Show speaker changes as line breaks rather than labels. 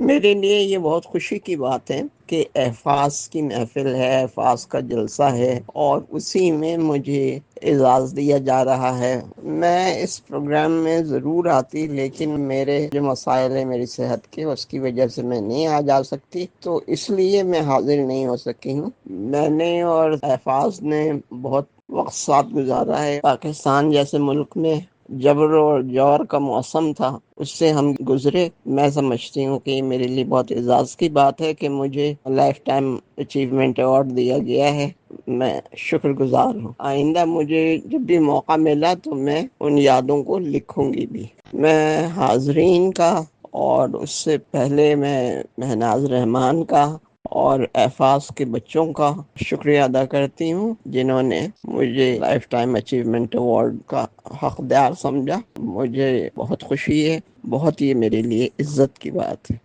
میرے لیے یہ بہت خوشی کی بات ہے کہ احفاظ کی محفل ہے، احفاظ کا جلسہ ہے، اور اسی میں مجھے اعزاز دیا جا رہا ہے۔ میں اس پروگرام میں ضرور آتی، لیکن میرے جو مسائل ہیں میری صحت کے، اس کی وجہ سے میں نہیں آ جا سکتی، تو اس لیے میں حاضر نہیں ہو سکی ہوں۔ میں نے اور احفاظ نے بہت وقت ساتھ گزارا ہے۔ پاکستان جیسے ملک میں جبر اور جور کا موسم تھا، اس سے ہم گزرے۔ میں سمجھتی ہوں کہ یہ میرے لیے بہت اعزاز کی بات ہے کہ مجھے لائف ٹائم اچیومنٹ ایوارڈ دیا گیا ہے۔ میں شکر گزار ہوں۔ آئندہ مجھے جب بھی موقع ملا تو میں ان یادوں کو لکھوں گی بھی۔ میں حاضرین کا اور اس سے پہلے میں مہناز رحمان کا اور احفاظ کے بچوں کا شکریہ ادا کرتی ہوں، جنہوں نے مجھے لائف ٹائم اچیومنٹ ایوارڈ کا حقدار سمجھا۔ مجھے بہت خوشی ہے، بہت یہ میرے لیے عزت کی بات ہے۔